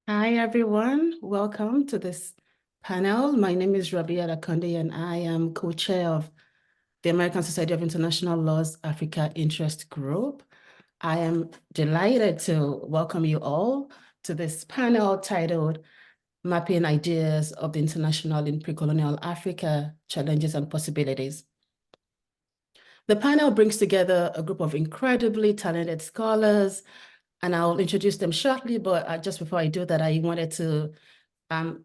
Hi, everyone. Welcome to this panel. My name is Rabia Lakonde, and I am co-chair of the American Society of International Law's Africa Interest Group. I am delighted to welcome you all to this panel titled Mapping Ideas of the International in Precolonial Africa, Challenges and Possibilities. The panel brings together a group of incredibly talented scholars, and I'll introduce them shortly, but just before I do that, I wanted to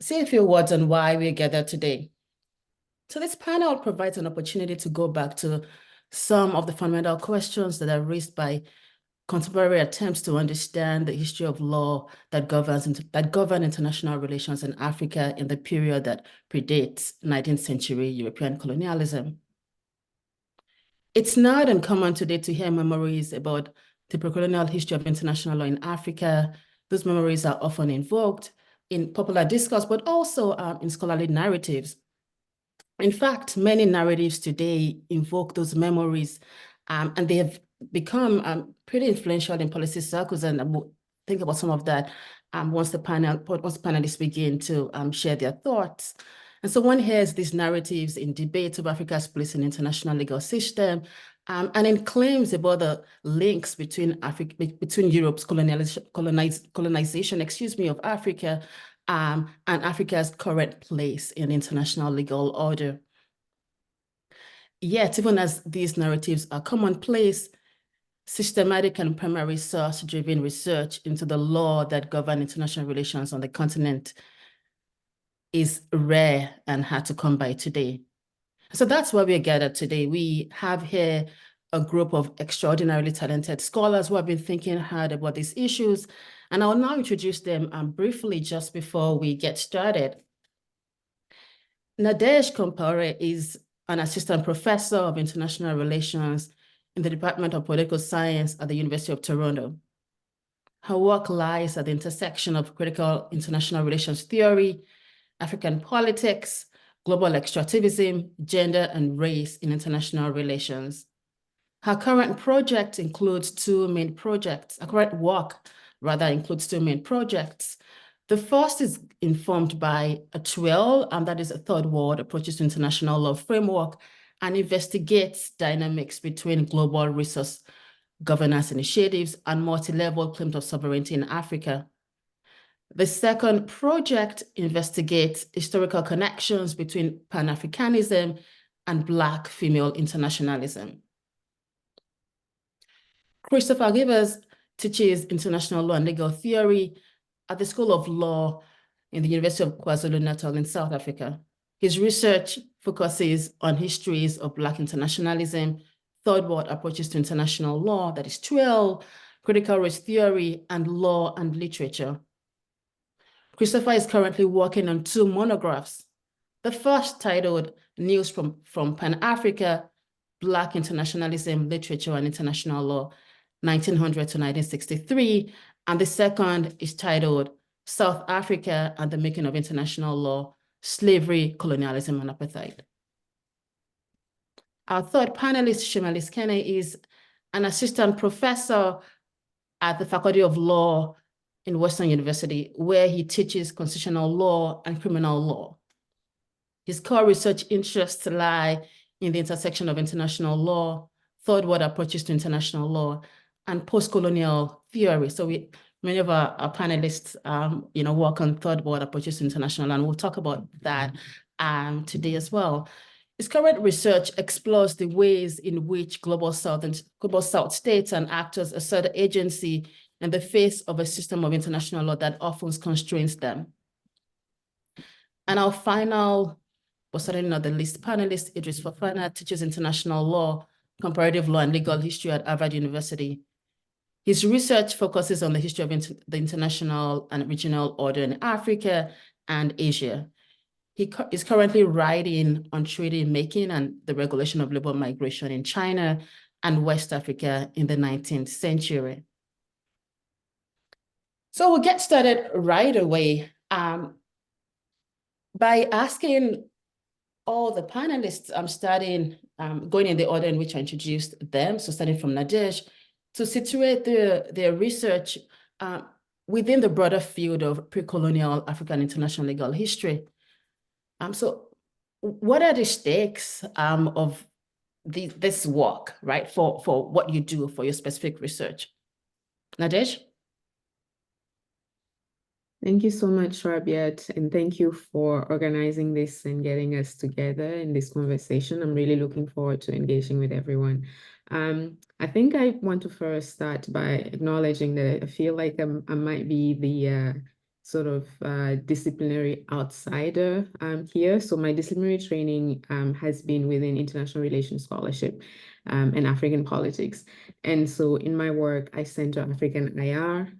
say a few words on why we're gathered today. So this panel provides an opportunity to go back to some of the fundamental questions that are raised by contemporary attempts to understand the history of law that govern international relations in Africa in the period that predates 19th century European colonialism. It's not uncommon today to hear memories about the precolonial history of international law in Africa. Those memories are often invoked in popular discourse, but also in scholarly narratives. In fact, many narratives today invoke those memories, and they have become pretty influential in policy circles. And we'll think about some of that once the panelists begin to share their thoughts. And so one hears these narratives in debates of Africa's place in international legal system, and in claims about the links between Europe's colonization, of Africa, and Africa's current place in international legal order. Yet, even as these narratives are commonplace, systematic and primary source-driven research into the law that govern international relations on the continent is rare and hard to come by today. So that's why we're gathered today. We have here a group of extraordinarily talented scholars who have been thinking hard about these issues, and I'll now introduce them briefly just before we get started. Nadej Compaore is an assistant professor of international relations in the Department of Political Science at the University of Toronto. Her work lies at the intersection of critical international relations theory, African politics, global extractivism, gender, and race in international relations. Her current project includes two main projects. Her current work, rather, includes two main projects. The first is informed by a TWAIL, and that is a third world approaches to international law framework, and investigates dynamics between global resource governance initiatives and multi-level claims of sovereignty in Africa. The second project investigates historical connections between Pan-Africanism and Black female internationalism. Christopher Givers teaches international law and legal theory at the School of Law in the University of KwaZulu-Natal in South Africa. His research focuses on histories of Black internationalism, third world approaches to international law, that is TWAIL, critical race theory, and law and literature. Christopher is currently working on two monographs. The first, titled News from Pan-Africa, Black Internationalism, Literature and International Law, 1900 to 1963, and the second is titled South Africa and the Making of International Law, Slavery, Colonialism, and Apartheid. Our third panelist, Shimalis Kene, is an assistant professor at the Faculty of Law in Western University, where he teaches constitutional law and criminal law. His core research interests lie in the intersection of international law, third world approaches to international law, and post-colonial theory. So many of our panelists, work on third world approaches to international, and we'll talk about that today as well. His current research explores the ways in which global South states and actors assert agency in the face of a system of international law that often constrains them. And our final, but certainly not the least, panelist, Idris Fofana, teaches international law, comparative law, and legal history at Harvard University. His research focuses on the history of the international and regional order in Africa and Asia. He is currently writing on treaty making and the regulation of labor migration in China and West Africa in the 19th century. So we'll get started right away by asking all the panelists, going in the order in which I introduced them, so starting from Nadej, to situate their research within the broader field of pre-colonial African international legal history. So what are the stakes of this work, right, for what you do for your specific research? Nadesh? Thank you so much, Rabiat, and thank you for organizing this and getting us together in this conversation. I'm really looking forward to engaging with everyone. I think I want to first start by acknowledging that I feel like I might be the sort of disciplinary outsider here. So my disciplinary training has been within international relations scholarship and African politics. And so in my work, I center African IR,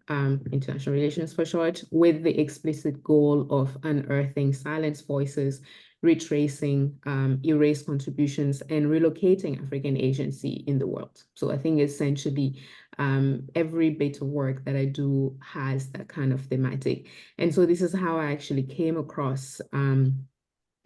international relations for short, with the explicit goal of unearthing silenced voices, retracing erased contributions, and relocating African agency in the world. So I think essentially every bit of work that I do has that kind of thematic. And so this is how I actually came across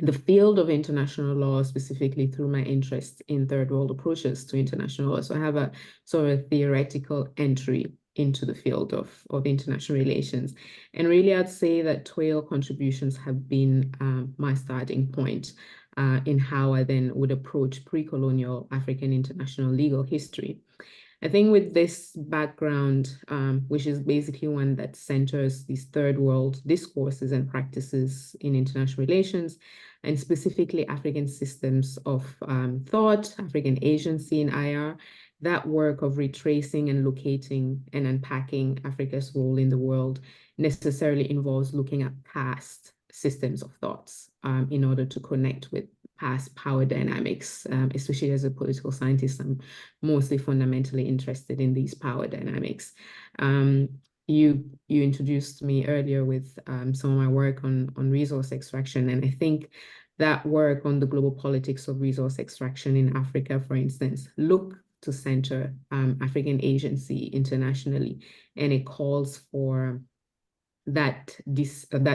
the field of international law, specifically through my interest in third world approaches to international law. So I have a sort of theoretical entry into the field of international relations. And really, I'd say that TWAIL contributions have been my starting point in how I then would approach pre-colonial African international legal history. I think with this background, which is basically one that centers these third world discourses and practices in international relations, and specifically African systems of thought, African agency in IR, that work of retracing and locating and unpacking Africa's role in the world necessarily involves looking at past systems of thoughts in order to connect with past power dynamics, especially as a political scientist. I'm mostly fundamentally interested in these power dynamics. You introduced me earlier with some of my work on resource extraction, and I think that work on the global politics of resource extraction in Africa, for instance, look to center African agency internationally, and it calls for that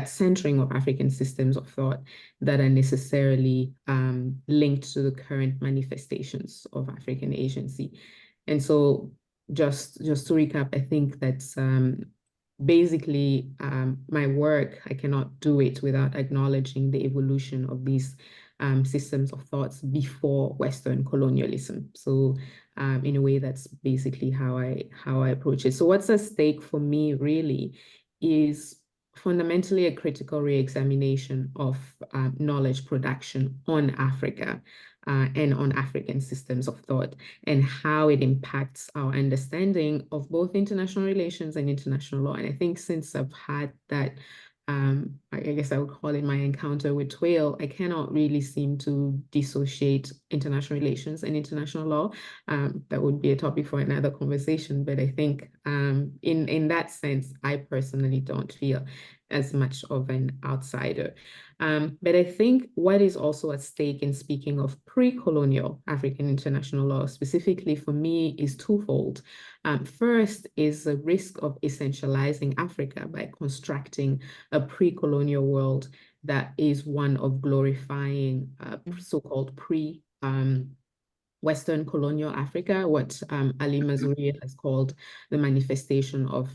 centering of African systems of thought that are necessarily linked to the current manifestations of African agency. And so just to recap, I think that's basically my work. I cannot do it without acknowledging the evolution of these systems of thoughts before Western colonialism. So in a way, that's basically how I approach it. So what's at stake for me really is fundamentally a critical re-examination of knowledge production on Africa and on African systems of thought, and how it impacts our understanding of both international relations and international law. And I think since I've had that, I guess I would call it my encounter with TWAIL, I cannot really seem to dissociate international relations and international law. That would be a topic for another conversation, but I think in that sense, I personally don't feel as much of an outsider. But I think what is also at stake in speaking of pre-colonial African international law, specifically for me, is twofold. First is the risk of essentializing Africa by constructing a pre-colonial world that is one of glorifying so-called Western colonial Africa, what Ali Mazrui has called the manifestation of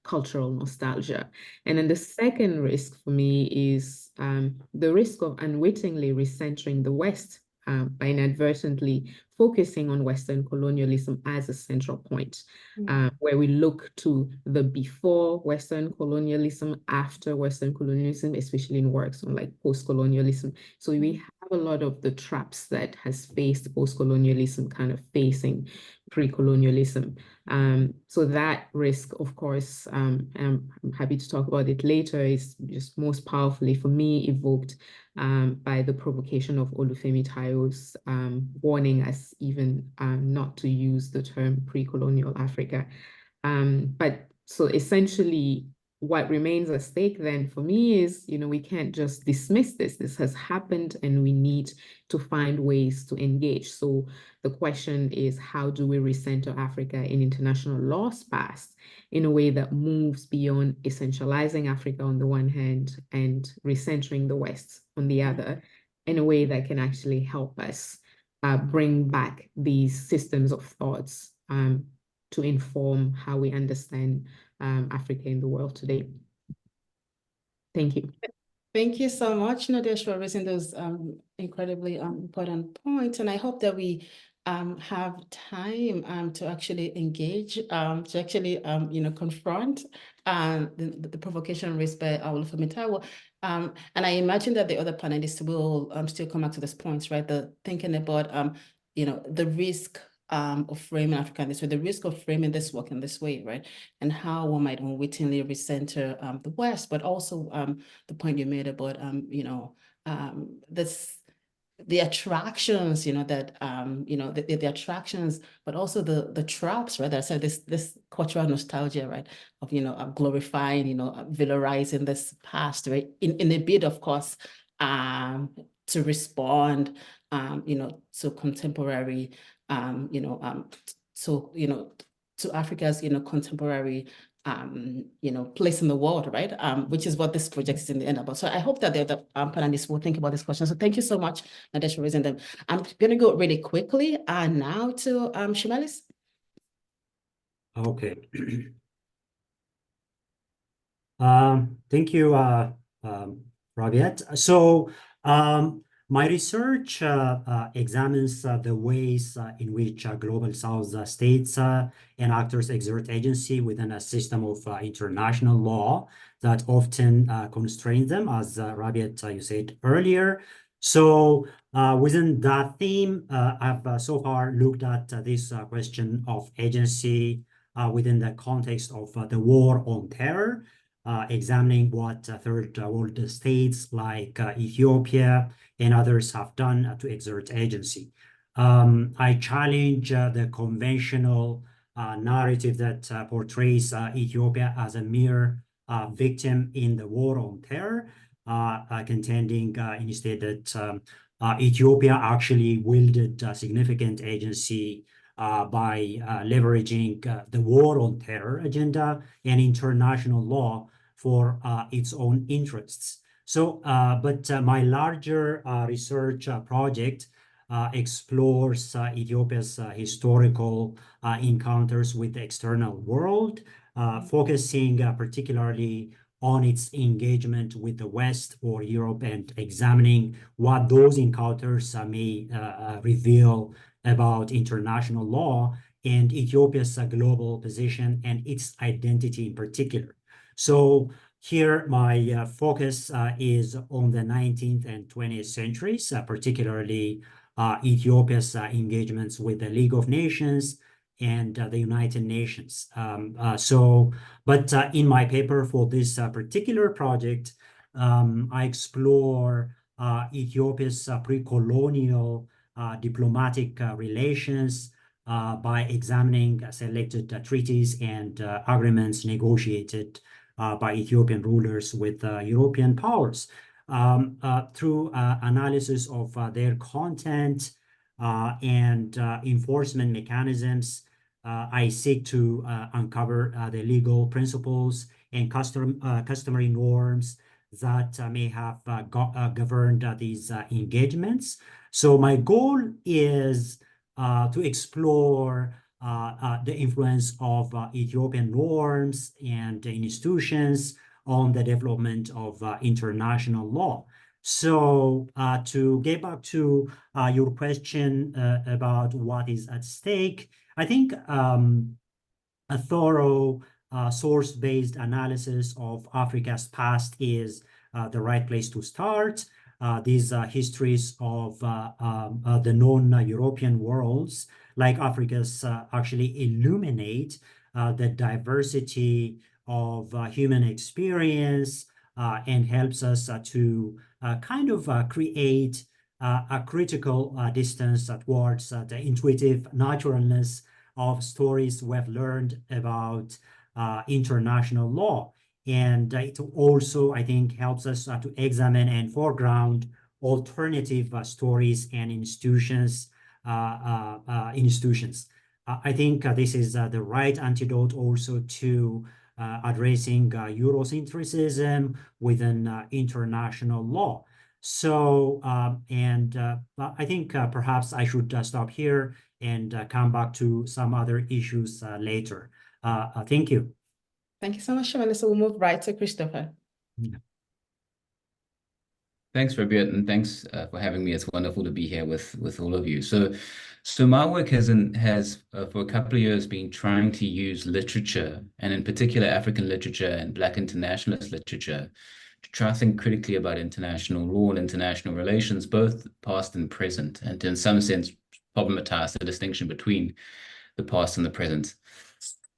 cultural nostalgia. And then the second risk for me is the risk of unwittingly recentering the West by inadvertently focusing on Western colonialism as a central point, where we look to the before Western colonialism, after Western colonialism, especially in works on like post-colonialism. So we have a lot of the traps that has faced post-colonialism kind of facing pre-colonialism. So that risk, of course, and I'm happy to talk about it later, is just most powerfully for me evoked by the provocation of Olufemi Tayo's warning us even not to use the term pre-colonial Africa. But so essentially, what remains at stake then for me is, we can't just dismiss this. This has happened and we need to find ways to engage. So the question is, how do we recenter Africa in international laws passed in a way that moves beyond essentializing Africa on the one hand and recentering the West on the other, in a way that can actually help us bring back these systems of thoughts to inform how we understand Africa in the world today. Thank you. Thank you so much, Nadesh, for raising those incredibly important points. And I hope that we have time to actually engage, to actually confront the provocation raised by Olufemi Taiwo. And I imagine that the other panelists will still come back to this point, right? The thinking about the risk of framing Africa in this way, the risk of framing this work in this way, right? And how one might unwittingly recenter the West, but also the point you made about the attractions, that the attractions, but also the traps, right? That said, this cultural nostalgia, right, of glorifying, valorizing this past, right, in a bid, of course, to respond, to contemporary, to Africa's, contemporary place in the world, right? Which is what this project is in the end about. So I hope that the other panelists will think about this question. So thank you so much, Nadesh, for raising them. I'm going to go really quickly now to Shimalis. Okay. Thank you, Raviette. So my research examines the ways in which global South states and actors exert agency within a system of international law that often constrains them, as Raviette, you said earlier. So within that theme, I've so far looked at this question of agency within the context of the war on terror, examining what third world states like Ethiopia and others have done to exert agency. I challenge the conventional narrative that portrays Ethiopia as a mere victim in the war on terror, contending instead that Ethiopia actually wielded significant agency by leveraging the war on terror agenda and international law for its own interests. So, but my larger research project explores Ethiopia's historical encounters with the external world, focusing particularly on its engagement with the West or Europe and examining what those encounters may reveal about international law and Ethiopia's global position and its identity in particular. So here my focus is on the 19th and 20th centuries, particularly Ethiopia's engagements with the League of Nations and the United Nations. But in my paper for this particular project, I explore Ethiopia's pre-colonial diplomatic relations by examining selected treaties and agreements negotiated by Ethiopian rulers with European powers. Through analysis of their content and enforcement mechanisms, I seek to uncover the legal principles and customary norms that may have governed these engagements. So my goal is to explore the influence of Ethiopian norms and institutions on the development of international law. So to get back to your question about what is at stake, I think a thorough source-based analysis of Africa's past is the right place to start. These histories of the non-European worlds, like Africa's, actually illuminate the diversity of human experience and helps us to kind of create a critical distance towards the intuitive naturalness of stories we've learned about international law. And it also, I think, helps us to examine and foreground alternative stories and institutions. I think this is the right antidote also to addressing Eurocentrism within international law. So, I think perhaps I should stop here and come back to some other issues later. Thank you. Thank you so much, Shemala. So we'll move right to Christopher. Thanks, Rabiat, and thanks for having me. It's wonderful to be here with all of you. So my work has for a couple of years been trying to use literature, and in particular African literature and Black internationalist literature, to try to think critically about international law and international relations, both past and present, and to, in some sense, problematize the distinction between the past and the present.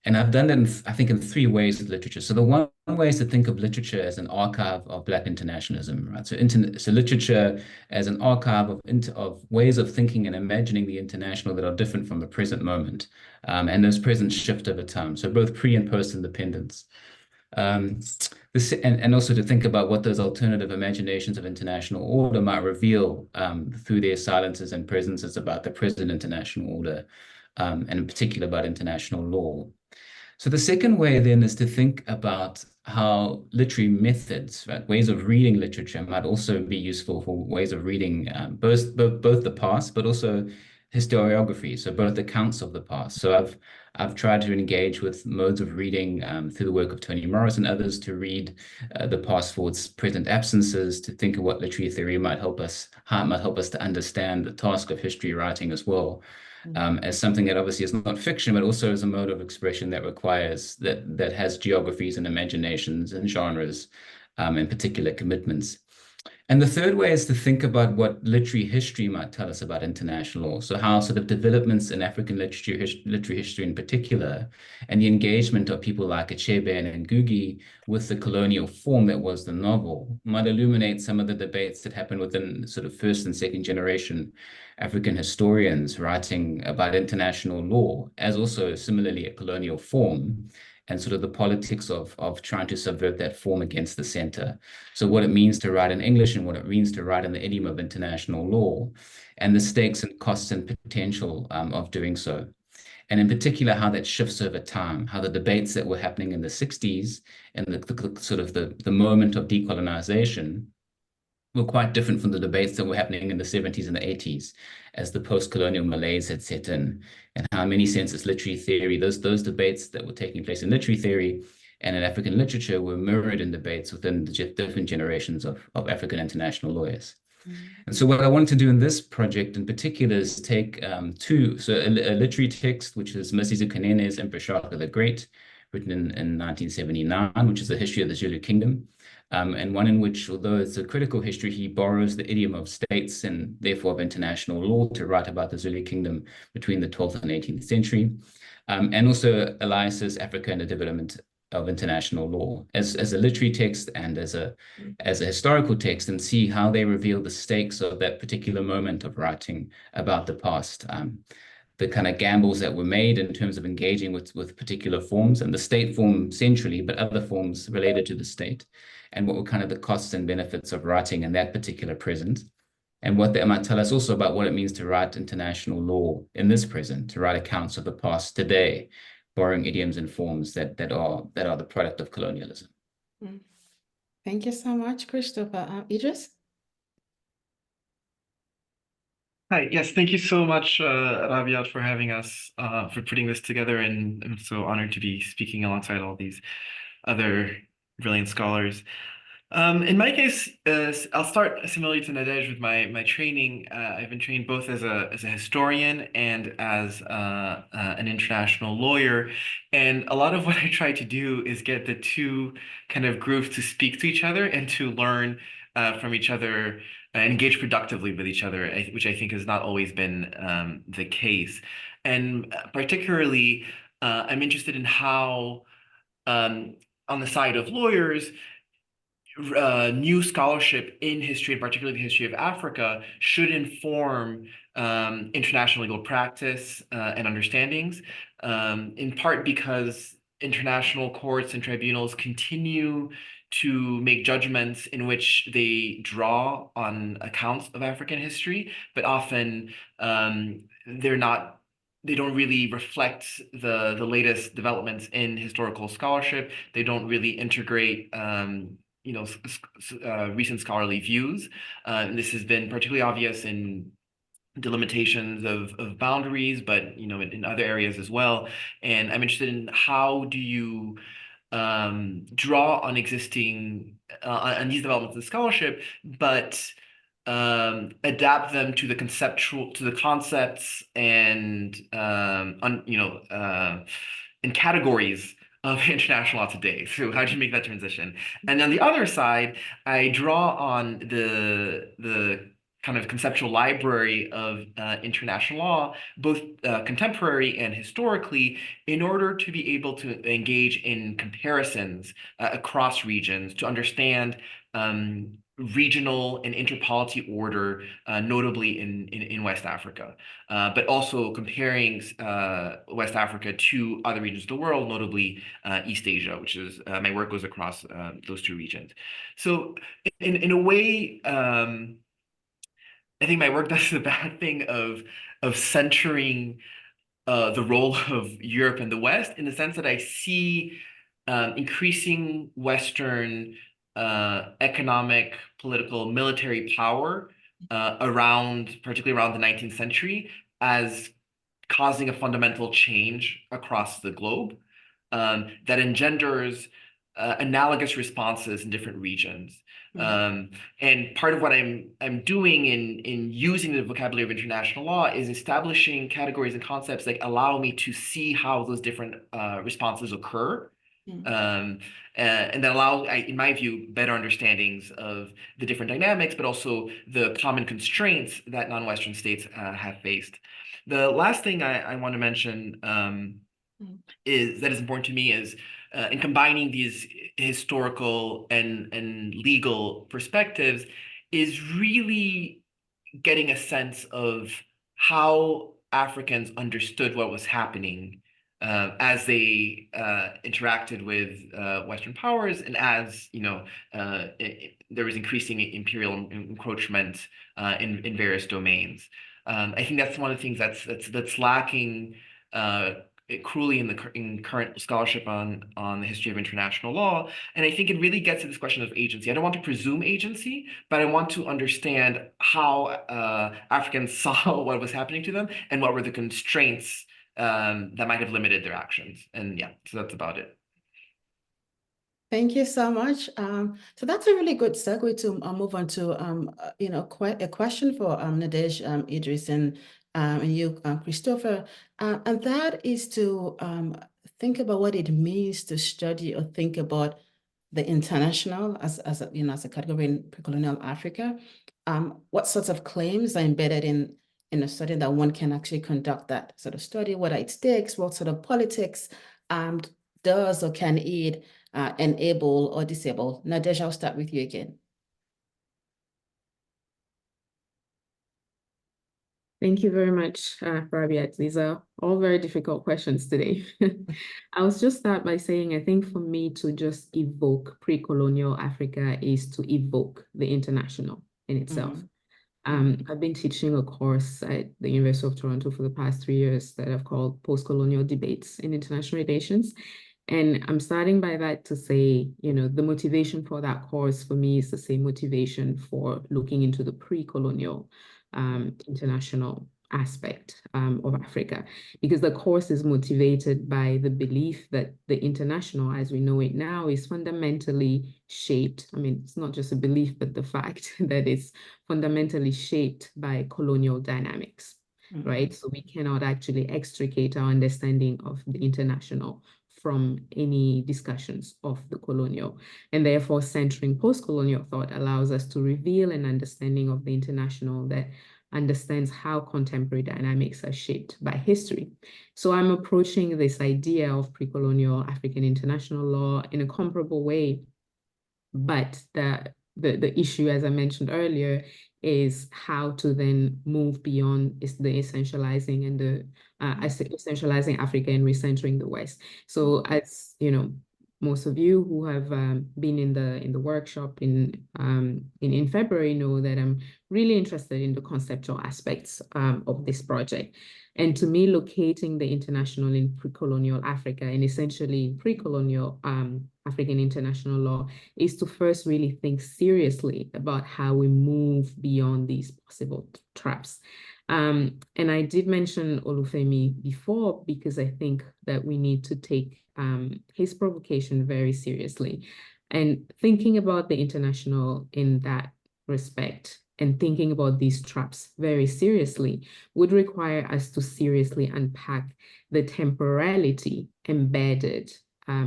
And I've done that, I think, in three ways with literature. So the one way is to think of literature as an archive of Black internationalism, right? So literature as an archive of ways of thinking and imagining the international that are different from the present moment. And those presents shift over time. So both pre and post independence. And also to think about what those alternative imaginations of international order might reveal through their silences and presences about the present international order, and in particular about international law. So the second way then is to think about how literary methods, right, ways of reading literature might also be useful for ways of reading both the past, but also historiography, so both accounts of the past. So I've tried to engage with modes of reading through the work of Toni Morris and others to read the past for its present absences, to think of what literary theory might help us, how it might help us to understand the task of history writing as well. As something that obviously is not fiction, but also as a mode of expression that requires that has geographies and imaginations and genres, and particular commitments. And the third way is to think about what literary history might tell us about international law. So how sort of developments in African literary history in particular, and the engagement of people like Achebe and Ngugi with the colonial form that was the novel, might illuminate some of the debates that happened within sort of first and second generation African historians writing about international law, as also similarly a colonial form, and sort of the politics of trying to subvert that form against the center. So what it means to write in English and what it means to write in the idiom of international law, and the stakes and costs and potential of doing so. And in particular, how that shifts over time, how the debates that were happening in the 60s and the sort of the moment of decolonization were quite different from the debates that were happening in the 70s and the 80s as the post-colonial malaise had set in, and how in many senses literary theory, those debates that were taking place in literary theory and in African literature were mirrored in debates within the different generations of African international lawyers. And so what I wanted to do in this project in particular is take a literary text, which is Mosizo Kanene's Emperor Shaka the Great, written in 1979, which is the history of the Zulu kingdom. And one in which, although it's a critical history, he borrows the idiom of states and therefore of international law to write about the Zulu kingdom between the 12th and 18th century. And also Elias's Africa and the Development of International Law as a literary text and as a historical text, and see how they reveal the stakes of that particular moment of writing about the past. The kind of gambles that were made in terms of engaging with particular forms, and the state form centrally, but other forms related to the state, and what were kind of the costs and benefits of writing in that particular present, and what that might tell us also about what it means to write international law in this present, to write accounts of the past today, borrowing idioms and forms that are the product of colonialism. Thank you so much, Christopher. Idris? Hi, yes, thank you so much, Rabiat, for having us, for putting this together, and I'm so honored to be speaking alongside all these other brilliant scholars. In my case, I'll start similarly to Nadej with my training. I've been trained both as a historian and as an international lawyer, and a lot of what I try to do is get the two kind of groups to speak to each other and to learn from each other and engage productively with each other, which I think has not always been the case. And particularly, I'm interested in how, on the side of lawyers, new scholarship in history, and particularly the history of Africa, should inform international legal practice and understandings, in part because international courts and tribunals continue to make judgments in which they draw on accounts of African history, but often they don't really reflect the latest developments in historical scholarship. They don't really integrate recent scholarly views. And this has been particularly obvious in delimitations of boundaries, but in other areas as well. And I'm interested in how do you draw on existing on these developments in scholarship, but adapt them to the concepts and and categories of international law today. So how do you make that transition? And on the other side, I draw on the kind of conceptual library of international law, both contemporary and historically, in order to be able to engage in comparisons across regions to understand regional and interpolity order, notably in West Africa, but also comparing West Africa to other regions of the world, notably East Asia, which is my work goes across those two regions. So in a way, I think my work does the bad thing of centering the role of Europe and the West, in the sense that I see increasing Western economic, political, military power particularly around the 19th century, as causing a fundamental change across the globe that engenders analogous responses in different regions. And part of what I'm doing in using the vocabulary of international law is establishing categories and concepts that allow me to see how those different responses occur. And that allows, in my view, better understandings of the different dynamics, but also the common constraints that non-Western states have faced. The last thing I want to mention is important to me is in combining these historical and legal perspectives is really getting a sense of how Africans understood what was happening as they interacted with Western powers, and as there was increasing imperial encroachment in various domains. I think that's one of the things that's lacking cruelly in current scholarship on the history of international law. And I think it really gets to this question of agency. I don't want to presume agency, but I want to understand how Africans saw what was happening to them and what were the constraints that might have limited their actions. And yeah, so that's about it. Thank you so much. So that's a really good segue to move on to a question for Nadej, Idris, and you, Christopher, and that is to think about what it means to study or think about the international as a category in pre-colonial Africa. What sorts of claims are embedded in a study that one can actually conduct that sort of study, what it takes, what sort of politics does or can aid enable or disable. Nadej, I'll start with you again. Thank you very much, Rabiat. These are all very difficult questions today. I'll just start by saying, I think for me to just evoke pre-colonial Africa is to evoke the international in itself. I've been teaching a course at the University of Toronto for the past 3 years that I've called Post-Colonial Debates in International Relations. And I'm starting by that to say, the motivation for that course for me is the same motivation for looking into the pre-colonial international aspect of Africa, because the course is motivated by the belief that the international, as we know it now, is fundamentally shaped. I mean, it's not just a belief, but the fact that it's fundamentally shaped by colonial dynamics, right? So we cannot actually extricate our understanding of the international from any discussions of the colonial. And therefore, centering post-colonial thought allows us to reveal an understanding of the international that understands how contemporary dynamics are shaped by history. So I'm approaching this idea of pre-colonial African international law in a comparable way. But the issue, as I mentioned earlier, is how to then move beyond the essentializing and the essentializing Africa and recentering the West. So as most of you who have been in the workshop in February know that I'm really interested in the conceptual aspects of this project. And to me, locating the international in pre-colonial Africa and essentially pre-colonial African international law is to first really think seriously about how we move beyond these possible traps. And I did mention Olufemi before because I think that we need to take his provocation very seriously. And thinking about the international in that respect and thinking about these traps very seriously would require us to seriously unpack the temporality embedded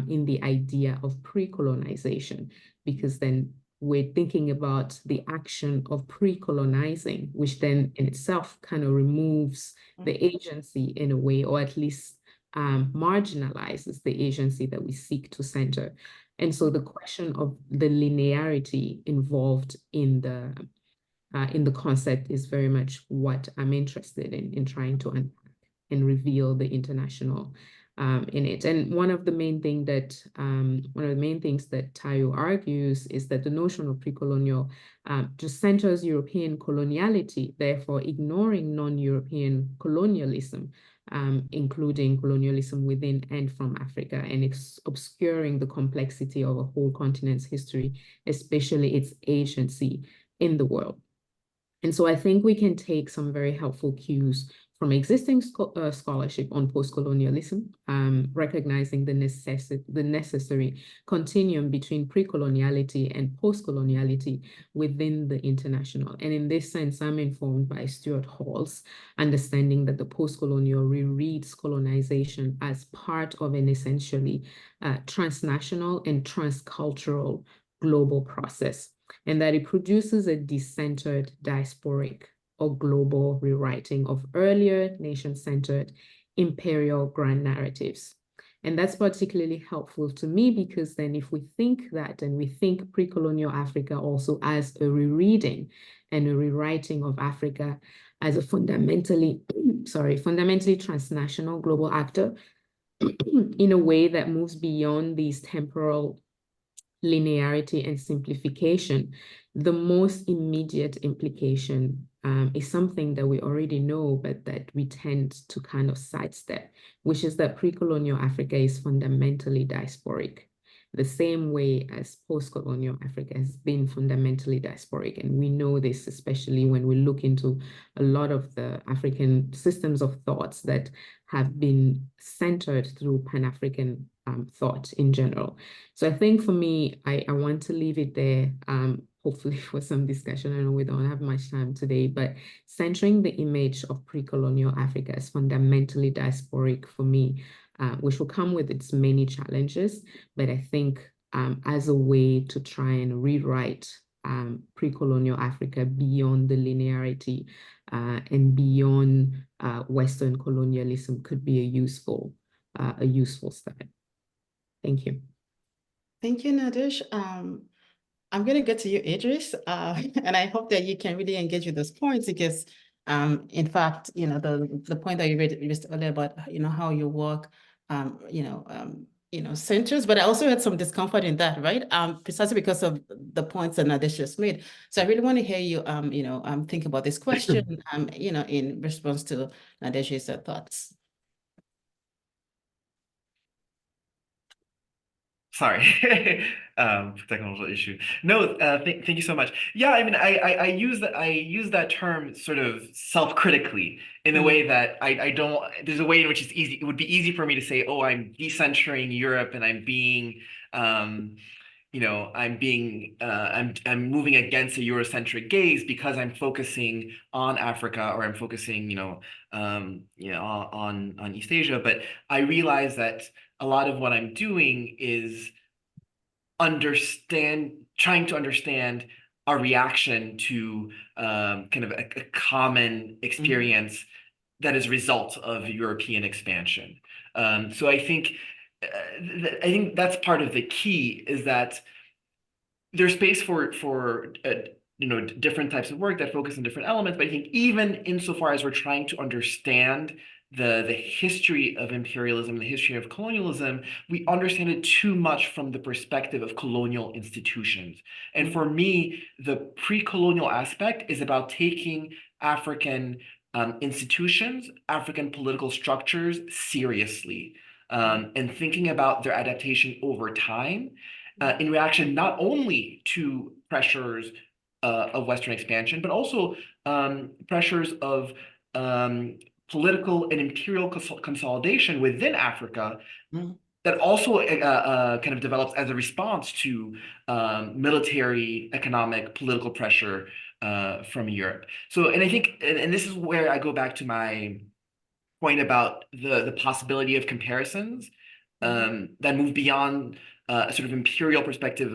in the idea of pre-colonization, because then we're thinking about the action of pre-colonizing, which then in itself kind of removes the agency in a way, or at least marginalizes the agency that we seek to center. And so the question of the linearity involved in the concept is very much what I'm interested in trying to unpack and reveal the international in it. And one of the main things that TWAIL argues is that the notion of pre-colonial just centers European coloniality, therefore ignoring non-European colonialism, including colonialism within and from Africa, and obscuring the complexity of a whole continent's history, especially its agency in the world. And so I think we can take some very helpful cues from existing scholarship on post-colonialism, recognizing the necessary continuum between pre-coloniality and post-coloniality within the international. And in this sense, I'm informed by Stuart Hall's understanding that the post-colonial rereads colonization as part of an essentially transnational and transcultural global process, and that it produces a decentered, diasporic, or global rewriting of earlier nation-centered imperial grand narratives. And that's particularly helpful to me because then if we think that, and we think pre-colonial Africa also as a rereading and a rewriting of Africa as a fundamentally transnational global actor in a way that moves beyond these temporal linearity and simplification, the most immediate implication is something that we already know, but that we tend to kind of sidestep, which is that pre-colonial Africa is fundamentally diasporic, the same way as post-colonial Africa has been fundamentally diasporic. And we know this, especially when we look into a lot of the African systems of thoughts that have been centered through Pan-African thought in general. So I think for me, I want to leave it there, hopefully for some discussion. I know we don't have much time today, but centering the image of pre-colonial Africa as fundamentally diasporic for me, which will come with its many challenges, but I think as a way to try and rewrite pre-colonial Africa beyond the linearity and beyond Western colonialism could be a useful step. Thank you. Thank you, Nadesh. I'm going to get to you, Idris, and I hope that you can really engage with those points because, in fact, the point that you raised earlier about how you work, centers, but I also had some discomfort in that, right? Precisely because of the points that Nadesh just made. So I really want to hear you, think about this question, in response to Nadesh's thoughts. Sorry, technical issue. No, thank you so much. Yeah, I mean, I use that term sort of self-critically in a way that I don't. There's a way in which it's easy. It would be easy for me to say, oh, I'm decentering Europe and I'm being, I'm moving against a Eurocentric gaze because I'm focusing on Africa or I'm focusing, on East Asia. But I realize that a lot of what I'm doing is trying to understand our reaction to kind of a common experience that is a result of European expansion. So I think that's part of the key is that there's space for different types of work that focus on different elements. But I think even insofar as we're trying to understand the history of imperialism, the history of colonialism, we understand it too much from the perspective of colonial institutions. And for me, the pre-colonial aspect is about taking African institutions, African political structures seriously, and thinking about their adaptation over time in reaction not only to pressures of Western expansion, but also pressures of political and imperial consolidation within Africa Mm. that also kind of develops as a response to military, economic, political pressure from Europe. So, and I think, and this is where I go back to my point about the possibility of comparisons that move beyond a sort of imperial perspective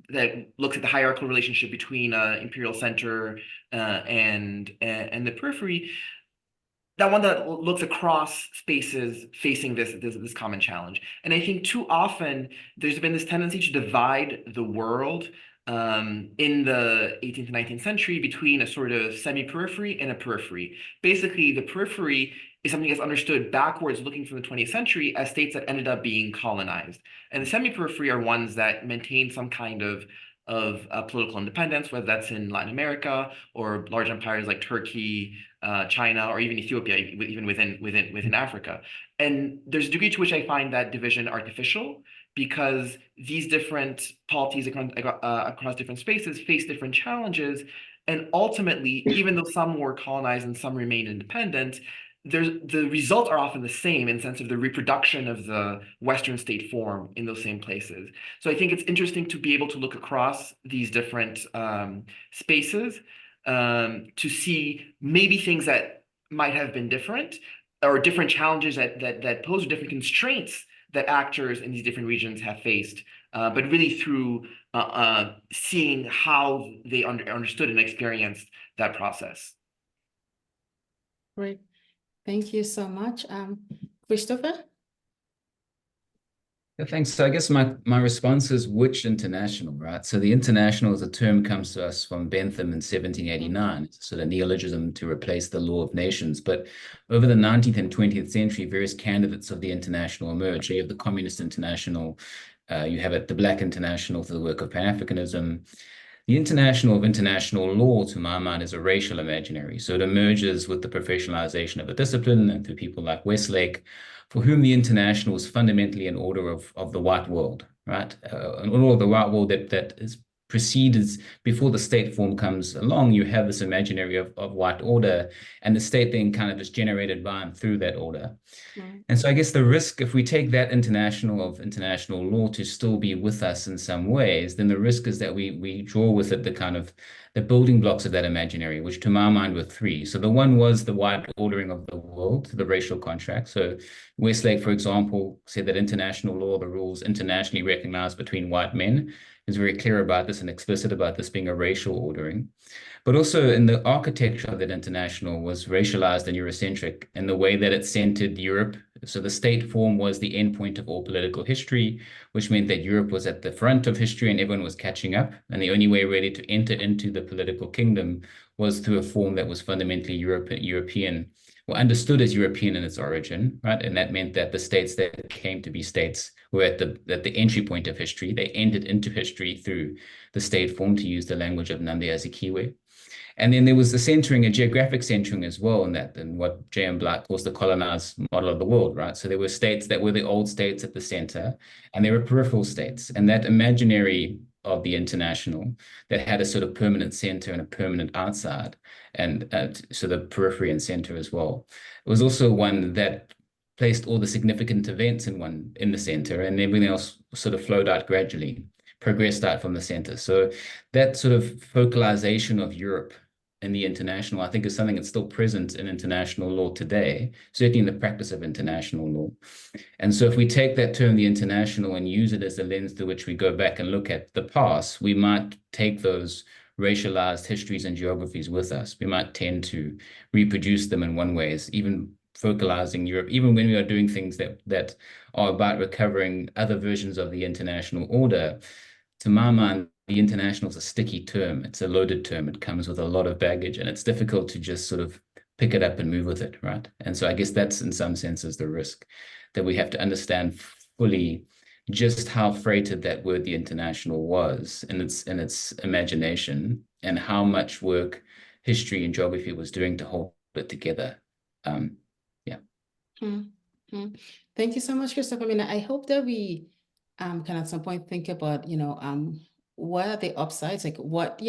that looks at the hierarchical relationship between imperial center and the periphery. That one that looks across spaces facing this common challenge. And I think too often there's been this tendency to divide the world in the 18th and 19th century between a sort of semi-periphery and a periphery. Basically, the periphery is something that's understood backwards looking from the 20th century as states that ended up being colonized. And the semi-periphery are ones that maintain some kind of political independence, whether that's in Latin America or large empires like Turkey, China, or even Ethiopia, even within Africa. And there's a degree to which I find that division artificial, because these different polities across different spaces face different challenges. And ultimately, even though some were colonized and some remained independent, the results are often the same in the sense of the reproduction of the Western state form in those same places. So I think it's interesting to be able to look across these different spaces to see maybe things that might have been different, or different challenges that pose different constraints that actors in these different regions have faced, but really through seeing how they understood and experienced that process. Great. Thank you so much. Christopher? Yeah, thanks. So I guess my response is which international, right? So the international as a term comes to us from Bentham in 1789. It's sort of neologism to replace the law of nations. But over the 19th and 20th century, various candidates of the international emerged. You have the Communist International, you have the Black International for the work of Pan-Africanism. The international of international law, to my mind, is a racial imaginary. So it emerges with the professionalization of a discipline and through people like Westlake, for whom the international is fundamentally an order of the white world, right? An order of the white world that is preceded before the state form comes along. You have this imaginary of white order, and the state then kind of is generated by and through that order. Mm. And so I guess the risk, if we take that international law to still be with us in some ways, then the risk is that we draw with it the kind of the building blocks of that imaginary, which to my mind were three. So the one was the white ordering of the world, the racial contract. So Westlake, for example, said that international law, the rules internationally recognized between white men, is very clear about this and explicit about this being a racial ordering. But also in the architecture of that international was racialized and Eurocentric in the way that it centered Europe. So the state form was the endpoint of all political history, which meant that Europe was at the front of history and everyone was catching up. And the only way really to enter into the political kingdom was through a form that was fundamentally European, or understood as European in its origin, right? And that meant that the states that came to be states were at the entry point of history. They entered into history through the state form, to use the language of Nnamdi Azikiwe. And then there was the centering, a geographic centering as well, in that, and what J.M. Black calls the colonized model of the world, right? So there were states that were the old states at the center, and there were peripheral states. And that imaginary of the international that had a sort of permanent center and a permanent outside, and so the periphery and center as well. It was also one that placed all the significant events in the center, and everything else sort of flowed out gradually, progressed out from the center. So that sort of focalization of Europe in the international, I think, is something that's still present in international law today, certainly in the practice of international law. And so if we take that term, the international, and use it as the lens through which we go back and look at the past, we might take those racialized histories and geographies with us. We might tend to reproduce them in one way, as even focalizing Europe, even when we are doing things that are about recovering other versions of the international order. To my mind, the international is a sticky term. It's a loaded term. It comes with a lot of baggage, and it's difficult to just sort of pick it up and move with it, right? And so I guess that's in some senses the risk, that we have to understand fully just how freighted that word, the international, was in its imagination, and how much work history and geography was doing to hold it together. Thank you so much, Christopher. I mean, I hope that we can at some point think about, what are the upsides, like what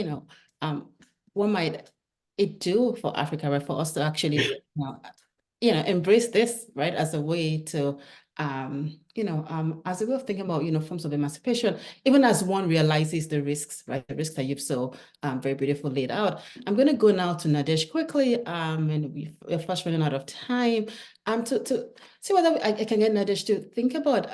might it do for Africa, right? For us to actually, embrace this, right, as a way to, as a way of thinking about, forms of emancipation, even as one realizes the risks, right, the risks that you've so very beautifully laid out. I'm going to go now to Nadesh quickly, and we're fast running out of time, to see whether I can get Nadesh to think about,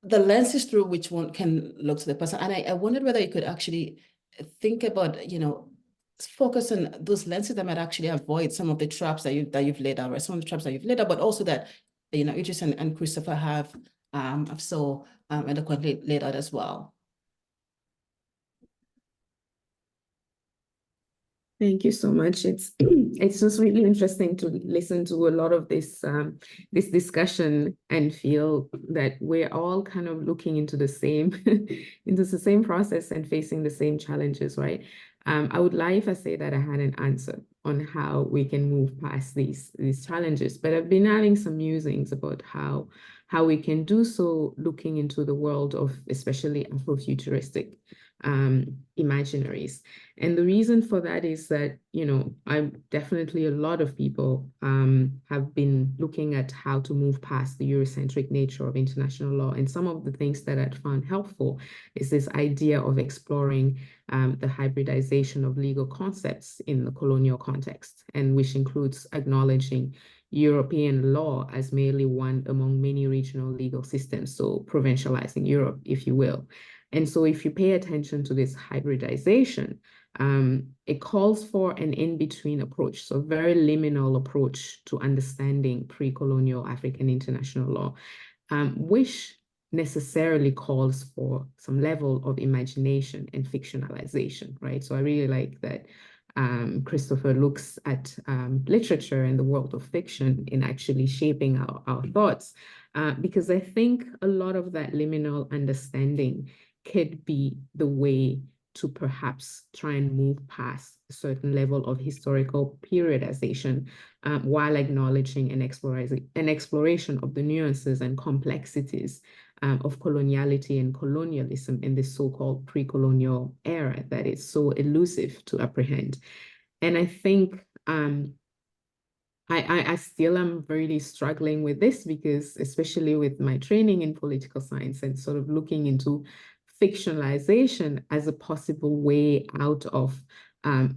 the lenses through which one can look to the person. And I wondered whether you could actually think about, focus on those lenses that might actually avoid some of the traps that you've laid out, or some of the traps that you've laid out, but also that, Idris and Christopher have so eloquently laid out as well. Thank you so much. It's just really interesting to listen to a lot of this this discussion and feel that we're all kind of looking into the same process and facing the same challenges, right? I would lie if I say that I had an answer on how we can move past these challenges, but I've been having some musings about how we can do so, looking into the world of especially Afrofuturistic imaginaries. And the reason for that is that, definitely a lot of people have been looking at how to move past the Eurocentric nature of international law. And some of the things that I'd found helpful is this idea of exploring the hybridization of legal concepts in the colonial context, and which includes acknowledging European law as merely one among many regional legal systems, so provincializing Europe, if you will. And so if you pay attention to this hybridization, it calls for an in-between approach, so very liminal approach to understanding pre-colonial African international law, which necessarily calls for some level of imagination and fictionalization, right? So I really like that Christopher looks at literature and the world of fiction in actually shaping our thoughts, because I think a lot of that liminal understanding could be the way to perhaps try and move past a certain level of historical periodization, while acknowledging an exploration of the nuances and complexities of coloniality and colonialism in this so-called pre-colonial era that is so elusive to apprehend. And I think I still am really struggling with this, because especially with my training in political science and sort of looking into fictionalization as a possible way out of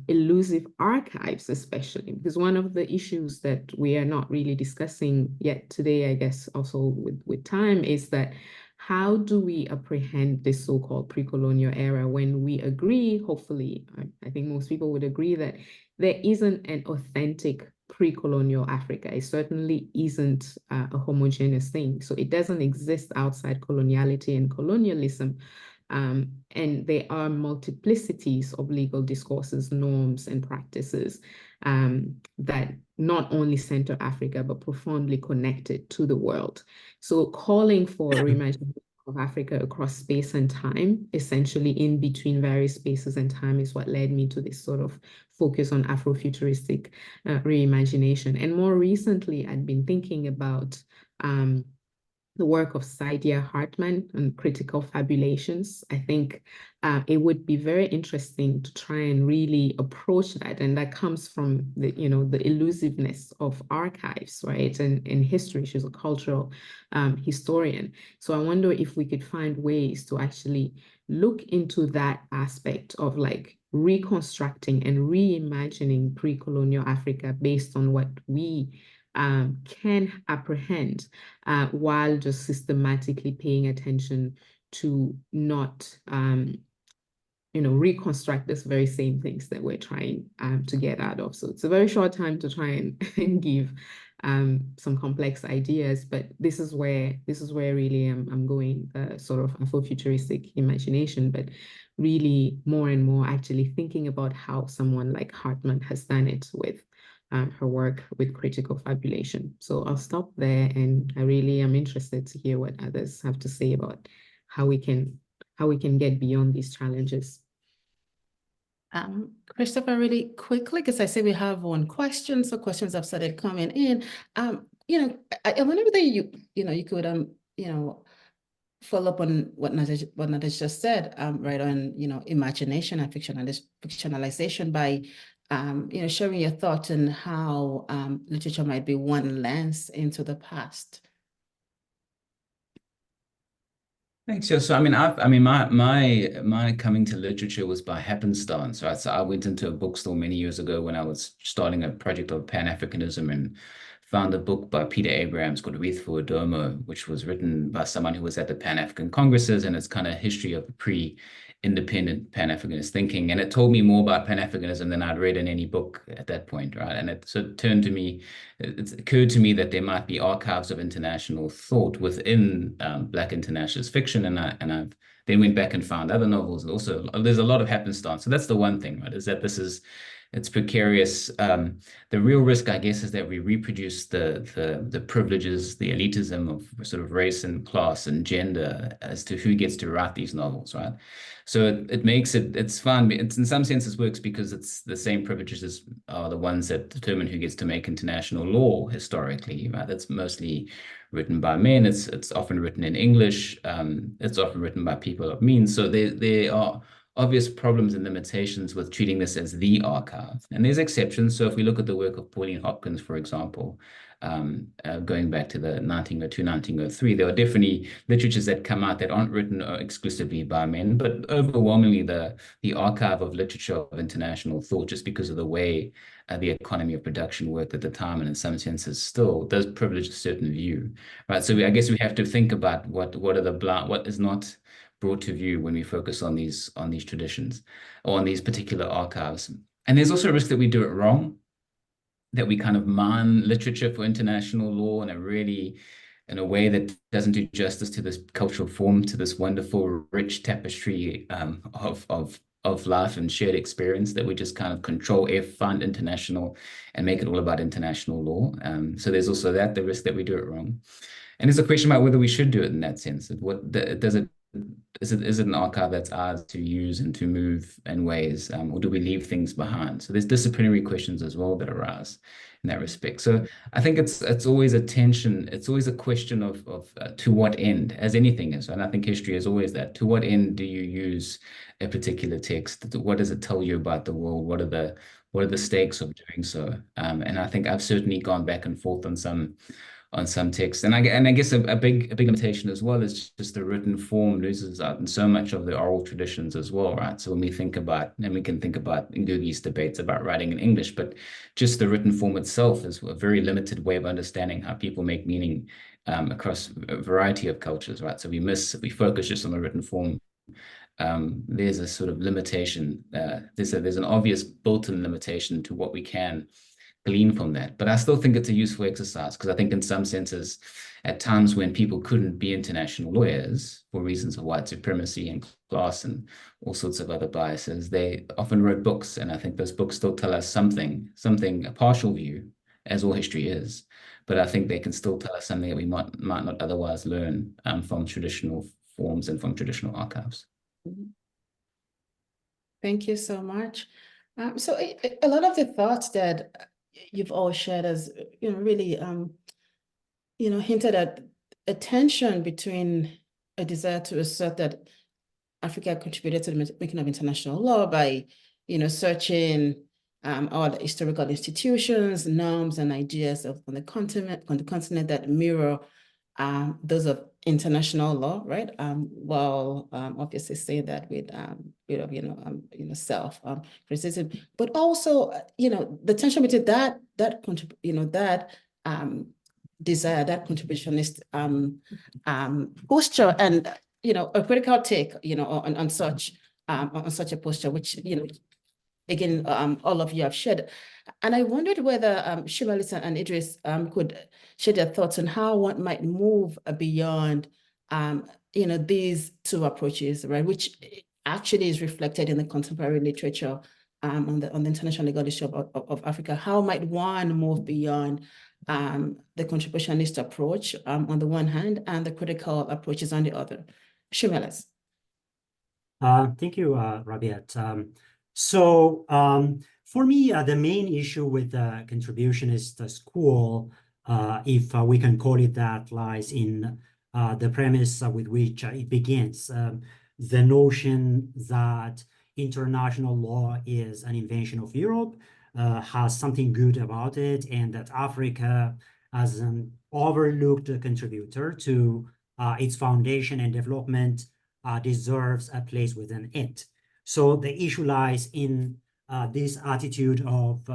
elusive archives, especially because one of the issues that we are not really discussing yet today, I guess also with time, is that how do we apprehend this so-called pre-colonial era when we agree, hopefully, I think most people would agree, that there isn't an authentic pre-colonial Africa. It certainly isn't a homogeneous thing. So it doesn't exist outside coloniality and colonialism. And there are multiplicities of legal discourses, norms, and practices that not only center Africa, but profoundly connected to the world. So calling for reimagining of Africa across space and time, essentially in between various spaces and time, is what led me to this sort of focus on Afrofuturistic reimagination. And more recently, I'd been thinking about the work of Saidiya Hartman on critical fabulations. I think it would be very interesting to try and really approach that. And that comes from the, the elusiveness of archives, right? And in history, she's a cultural historian. So I wonder if we could find ways to actually look into that aspect of like reconstructing and reimagining pre-colonial Africa based on what we can apprehend, while just systematically paying attention to not, reconstruct this very same things that we're trying to get out of. So it's a very short time to try and give some complex ideas, but this is where really I'm going, sort of Afrofuturistic imagination, but really more and more actually thinking about how someone like Hartman has done it with her work with critical fabulation. So I'll stop there, and I really am interested to hear what others have to say about how we can get beyond these challenges. Christopher, really quickly, because I say we have one question, so questions have started coming in. I wonder whether you could follow up on what Nadej just said, right on, imagination and fictionalization by, sharing your thoughts on how literature might be one lens into the past. Thanks. Yeah. So my coming to literature was by happenstance, right? So I went into a bookstore many years ago when I was starting a project of Pan-Africanism and found a book by Peter Abrahams called Wreath for Adomo, which was written by someone who was at the Pan-African Congresses, and it's kind of history of pre-independent Pan-Africanist thinking. And it told me more about Pan-Africanism than I'd read in any book at that point, right? And it occurred to me that there might be archives of international thought within Black internationalist fiction, and I've then went back and found other novels. Also, there's a lot of happenstance. So that's the one thing, right? Is that it's precarious. The real risk, I guess, is that we reproduce the privileges, the elitism of sort of race and class and gender as to who gets to write these novels, right? So it makes it's fun. It's in some senses works because it's the same privileges are the ones that determine who gets to make international law historically, right? It's mostly written by men. It's often written in English. It's often written by people of means. So there are obvious problems and limitations with treating this as the archive. And there's exceptions. So if we look at the work of Pauline Hopkins, for example, going back to the 1902, 1903, there are definitely literatures that come out that aren't written exclusively by men, but overwhelmingly the archive of literature of international thought, just because of the way the economy of production worked at the time, and in some senses still does privilege a certain view, right? So I guess we have to think about what is not brought to view when we focus on these traditions or on these particular archives. And there's also a risk that we do it wrong, that we kind of mine literature for international law in a way that doesn't do justice to this cultural form, to this wonderful, rich tapestry of life and shared experience, that we just kind of control F, find international, and make it all about international law. So there's also the risk that we do it wrong. And there's a question about whether we should do it in that sense. Is it an archive that's ours to use and to move in ways, or do we leave things behind? So there's disciplinary questions as well that arise in that respect. So I think it's always a tension. It's always a question of to what end, as anything is. And I think history is always that. To what end do you use a particular text? What does it tell you about the world? What are the stakes of doing so? And I think I've certainly gone back and forth on some texts, and I guess a big limitation as well is just the written form loses out in so much of the oral traditions as well, right? So when we think about, and we can think about Ngugi's debates about writing in English, but just the written form itself is a very limited way of understanding how people make meaning across a variety of cultures, right? So we focus just on the written form. There's a sort of limitation. There's an obvious built-in limitation to what we can glean from that. But I still think it's a useful exercise, because I think in some senses, at times when people couldn't be international lawyers for reasons of white supremacy and class and all sorts of other biases, they often wrote books. And I think those books still tell us something, a partial view, as all history is. But I think they can still tell us something that we might not otherwise learn from traditional forms and from traditional archives. Thank you so much. So a lot of the thoughts that you've all shared as, really, hinted at a tension between a desire to assert that Africa contributed to the making of international law by, searching all the historical institutions, norms, and ideas on the continent that mirror those of international law, right? While obviously saying that with self criticism, but also the tension between that desire, that contributionist posture, and a critical take on such a posture, which again all of you have shared. And I wondered whether Shimalis and Idris could share their thoughts on how one might move beyond these two approaches, right, which actually is reflected in the contemporary literature on the international legal issue of Africa. How might one move beyond the contributionist approach on the one hand and the critical approaches on the other? Shimalis. Thank you, Rabiat. So for me, the main issue with the contributionist school, if we can call it that, lies in the premise with which it begins. The notion that international law is an invention of Europe has something good about it, and that Africa, as an overlooked contributor to its foundation and development, deserves a place within it. So the issue lies in this attitude of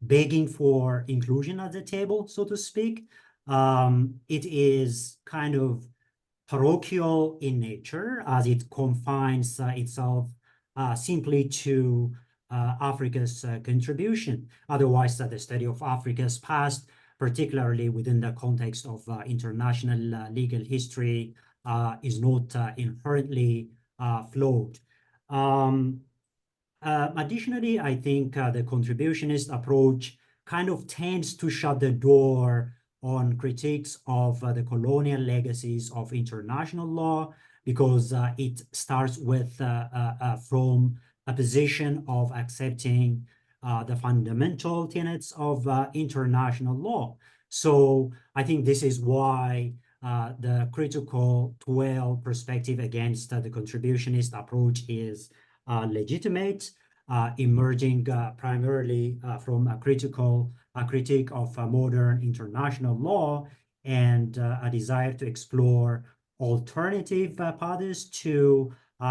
begging for inclusion at the table, so to speak. It is kind of parochial in nature, as it confines itself simply to Africa's contribution. Otherwise, the study of Africa's past, particularly within the context of international legal history, is not inherently flawed. Additionally, I think the contributionist approach kind of tends to shut the door on critiques of the colonial legacies of international law, because it starts with from a position of accepting the fundamental tenets of international law. So I think this is why the critical TWAIL perspective against the contributionist approach is legitimate, emerging primarily from a critique of modern international law, and a desire to explore alternative paths to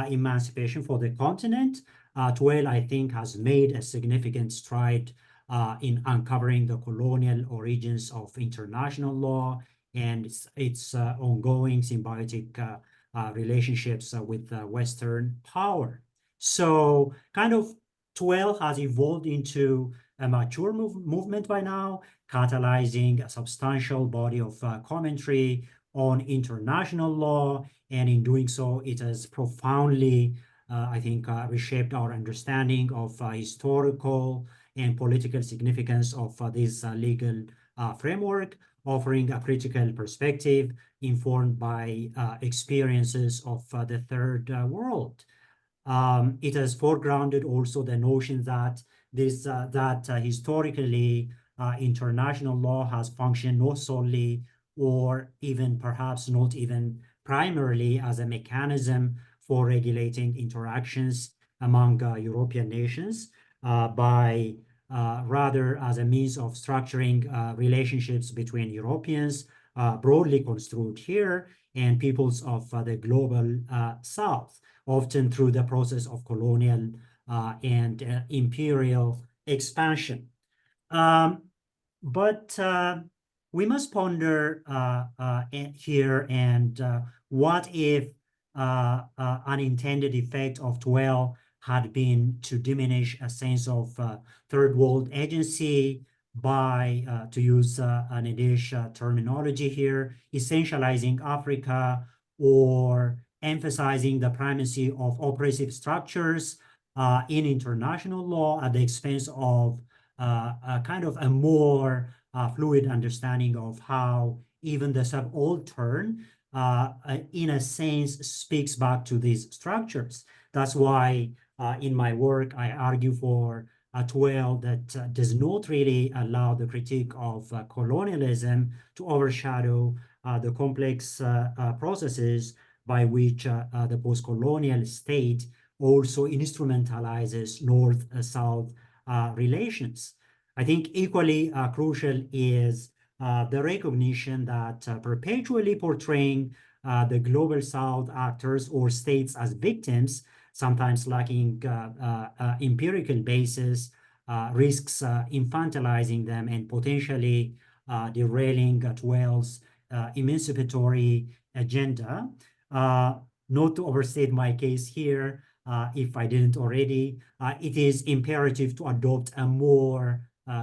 emancipation for the continent. TWAIL, I think, has made a significant stride in uncovering the colonial origins of international law and its ongoing symbiotic relationships with Western power. So kind of TWAIL has evolved into a mature movement by now, catalyzing a substantial body of commentary on international law. And in doing so, it has profoundly, I think, reshaped our understanding of historical and political significance of this legal framework, offering a critical perspective informed by experiences of the third world. It has foregrounded also the notion that historically international law has functioned not solely, or even perhaps not even primarily, as a mechanism for regulating interactions among European nations, by rather as a means of structuring relationships between Europeans, broadly construed here, and peoples of the global South, often through the process of colonial and imperial expansion. But we must ponder here, and what if unintended effect of TWAIL had been to diminish a sense of third world agency by, to use an Yiddish terminology here, essentializing Africa, or emphasizing the primacy of oppressive structures in international law at the expense of a kind of a more fluid understanding of how even the subaltern, in a sense, speaks back to these structures. That's why in my work, I argue for a TWAIL that does not really allow the critique of colonialism to overshadow the complex processes by which the post-colonial state also instrumentalizes North-South relations. I think equally crucial is the recognition that perpetually portraying the global South actors or states as victims, sometimes lacking empirical basis, risks infantilizing them and potentially derailing TWAIL's emancipatory agenda. Not to overstate my case here, if I didn't already, it is imperative to adopt a more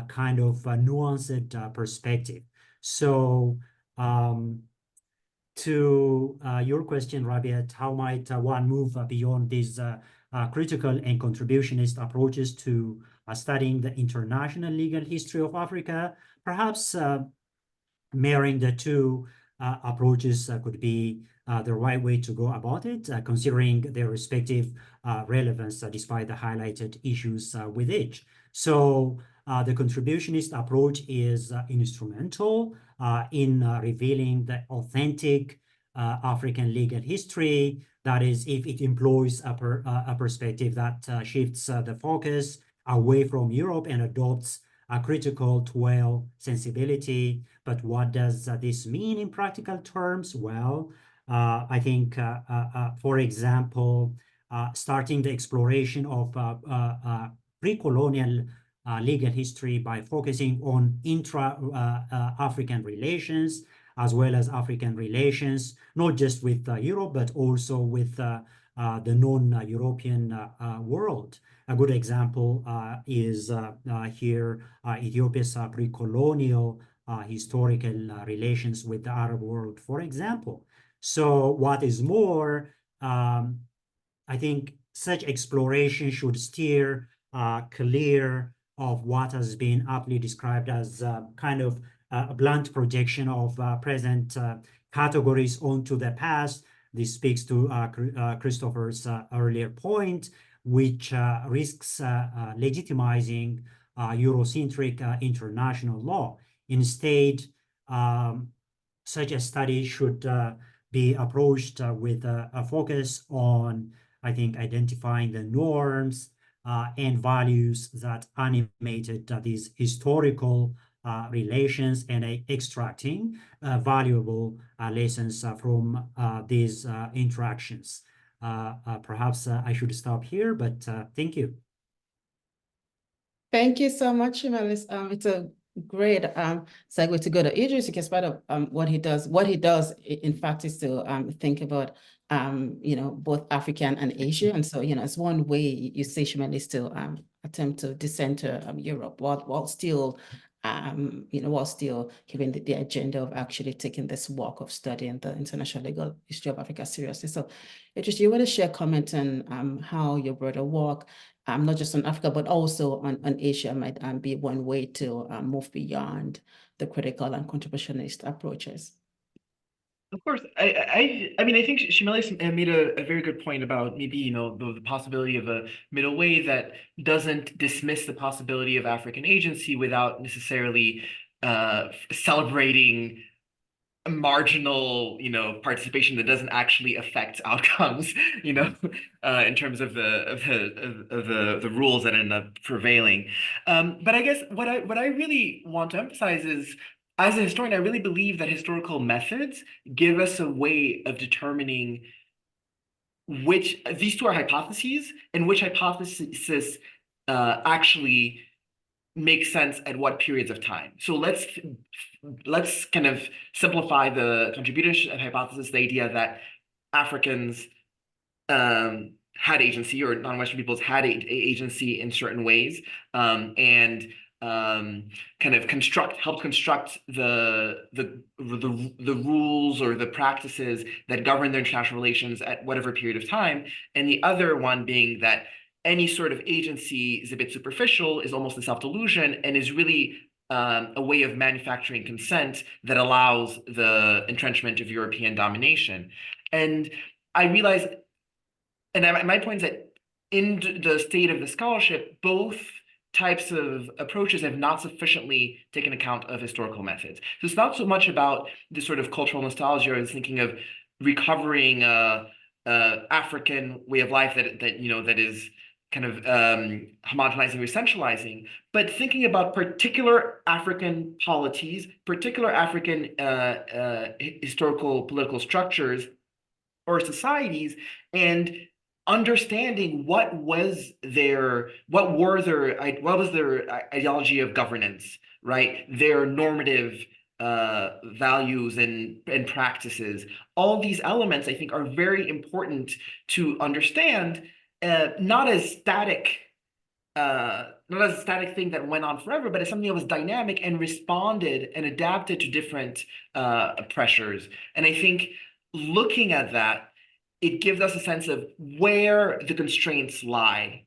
kind of nuanced perspective. So to your question, Rabiat, how might one move beyond these critical and contributionist approaches to studying the international legal history of Africa? Perhaps marrying the two approaches could be the right way to go about it, considering their respective relevance despite the highlighted issues with each. So the contributionist approach is instrumental in revealing the authentic African legal history. That is, if it employs a perspective that shifts the focus away from Europe and adopts a critical TWAIL sensibility. But what does this mean in practical terms? Well, I think, for example, starting the exploration of pre-colonial legal history by focusing on intra-African relations, as well as African relations, not just with Europe, but also with the non-European world. A good example is here Ethiopia's pre-colonial historical relations with the Arab world, for example. So what is more, I think such exploration should steer clear of what has been aptly described as kind of a blunt projection of present categories onto the past. This speaks to Christopher's earlier point, which risks legitimizing Eurocentric international law. Instead, such a study should be approached with a focus on, I think, identifying the norms and values that animated these historical relations and extracting valuable lessons from these interactions. Perhaps I should stop here, but thank you. Thank you so much, Shimelis. It's a great segue to go to Idris, because part of what he does, in fact, is to think about both African and Asia. And so, it's one way you see Shimelis to attempt to decenter Europe while still keeping the agenda of actually taking this walk of studying the international legal history of Africa seriously. So, Idris, you want to share comment on how your broader work, not just on Africa, but also on Asia, might be one way to move beyond the critical and contributionist approaches? Of course, I mean, I think Shimelis made a very good point about maybe, the possibility of a middle way that doesn't dismiss the possibility of African agency without necessarily celebrating a marginal, participation that doesn't actually affect outcomes, in terms of the rules that end up prevailing. But I guess what I really want to emphasize is, as a historian, I really believe that historical methods give us a way of determining which these two are hypotheses and which hypothesis actually makes sense at what periods of time. So let's kind of simplify the contribution hypothesis, the idea that Africans had agency, or non-Western peoples had agency in certain ways, and kind of help construct the rules or the practices that govern their international relations at whatever period of time. And the other one being that any sort of agency is a bit superficial, is almost a self-delusion, and is really a way of manufacturing consent that allows the entrenchment of European domination. And I realize, and my point is that in the state of the scholarship, both types of approaches have not sufficiently taken account of historical methods. So it's not so much about this sort of cultural nostalgia or thinking of recovering African way of life that is kind of homogenizing or essentializing, but thinking about particular African polities, particular African historical political structures or societies, and understanding what was their ideology of governance, right? Their normative values and practices. All these elements, I think, are very important to understand, not as a static thing that went on forever, but as something that was dynamic and responded and adapted to different pressures. And I think looking at that, it gives us a sense of where the constraints lie,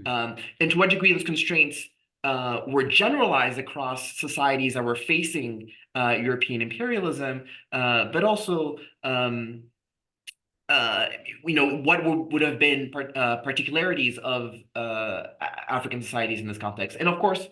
and to what degree those constraints were generalized across societies that were facing European imperialism, but also what would have been particularities of African societies in this context. And of course,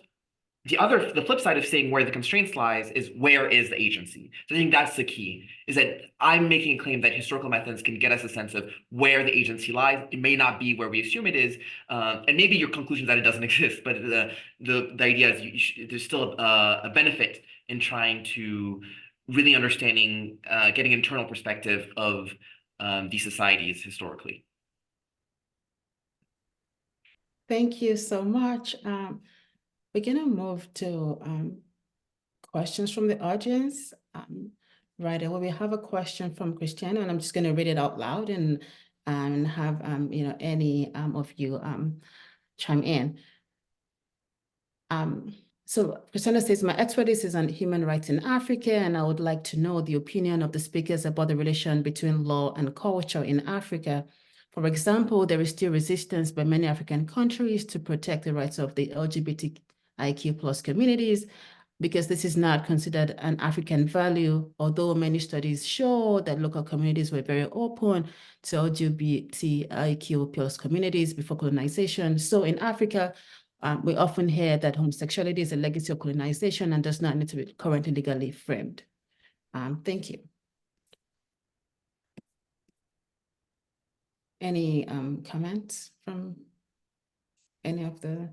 the flip side of saying where the constraints lies is where is the agency. So I think that's the key, is that I'm making a claim that historical methods can get us a sense of where the agency lies. It may not be where we assume it is, and maybe your conclusion is that it doesn't exist, but the idea is there's still a benefit in trying to really understanding, getting an internal perspective of these societies historically. Thank you so much. We're gonna move to questions from the audience. Right away, we have a question from Christiana, and I'm just gonna read it out loud and have any of you chime in. So Christiana says, my expertise is on human rights in Africa, and I would like to know the opinion of the speakers about the relation between law and culture in Africa. For example, there is still resistance by many African countries to protect the rights of the LGBTIQ+ communities, because this is not considered an African value, although many studies show that local communities were very open to LGBTIQ+ communities before colonization. So in Africa, we often hear that homosexuality is a legacy of colonization and does not need to be currently legally framed. Thank you. Any comments from any of the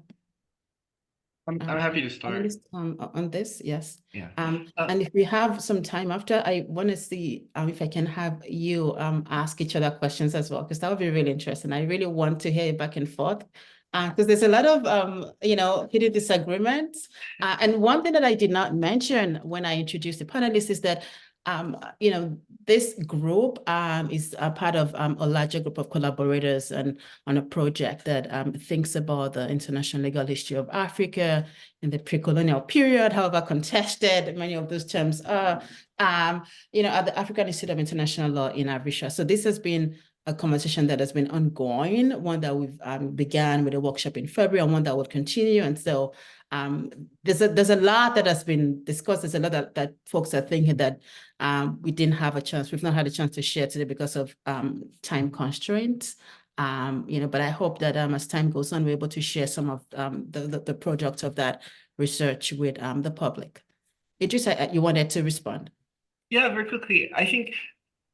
I'm happy to start. panelists on this? Yes. Yeah. And if we have some time after, I want to see if I can have you ask each other questions as well, because that would be really interesting. I really want to hear you back and forth. Because there's a lot of, hidden disagreements. And one thing that I did not mention when I introduced the panelists is that, this group is a part of a larger group of collaborators and on a project that thinks about the international legal history of Africa in the pre-colonial period, however contested many of those terms are, at the African Institute of International Law in Arusha. So this has been a conversation that has been ongoing, one that we've began with a workshop in February and one that will continue. And so there's a lot that has been discussed. There's a lot that folks are thinking that we didn't have a chance. We've not had a chance to share today because of time constraints. But I hope that as time goes on, we're able to share some of the products of that research with the public. Idris, you wanted to respond? Yeah, very quickly. I think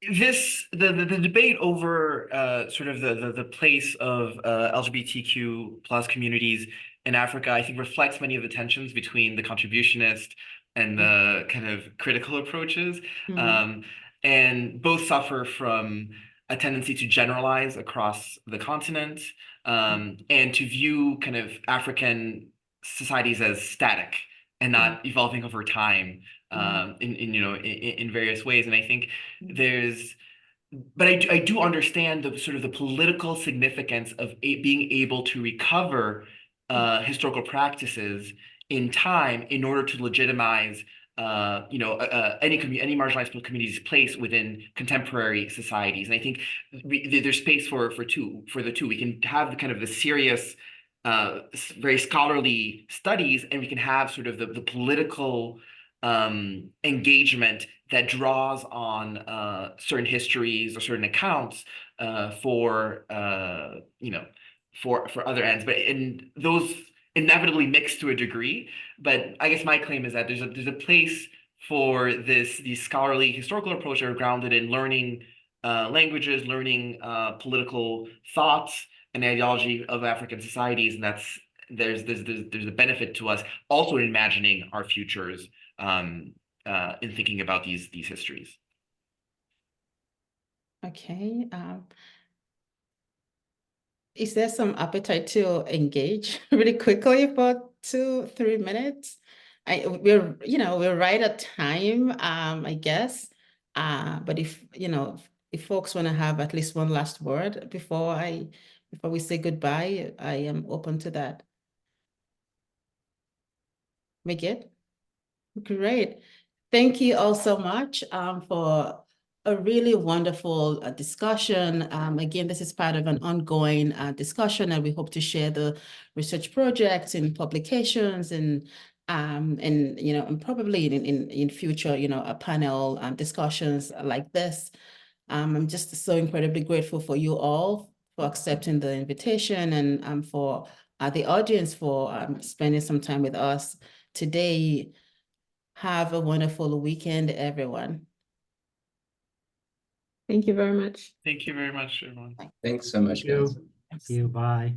the debate over sort of the place of LGBTQ+ communities in Africa, I think reflects many of the tensions between the contributionist and the kind of critical approaches. And both suffer from a tendency to generalize across the continent, and to view kind of African societies as static and not evolving over time in various ways. And I think but I do understand the sort of the political significance of being able to recover historical practices in time in order to legitimize any marginalized community's place within contemporary societies. And I think there's space for the two. We can have the kind of the serious, very scholarly studies, and we can have sort of the political engagement that draws on certain histories or certain accounts for other ends, and those inevitably mix to a degree. But I guess my claim is that there's a place for these scholarly historical approaches that are grounded in learning languages, learning political thoughts and ideology of African societies, and there's a benefit to us also in imagining our futures in thinking about these histories. Okay. Is there some appetite to engage really quickly for 2-3 minutes? We're right at time, I guess. But if folks want to have at least one last word before we say goodbye, I am open to that. We good? Great. Thank you all so much for a really wonderful discussion. Again, this is part of an ongoing discussion, and we hope to share the research projects and publications and probably in future, panel discussions like this. I'm just so incredibly grateful for you all for accepting the invitation, and for the audience for spending some time with us today. Have a wonderful weekend, everyone. Thank you very much. Thank you very much, everyone. Thanks so much, Thank you. guys. See you. Bye.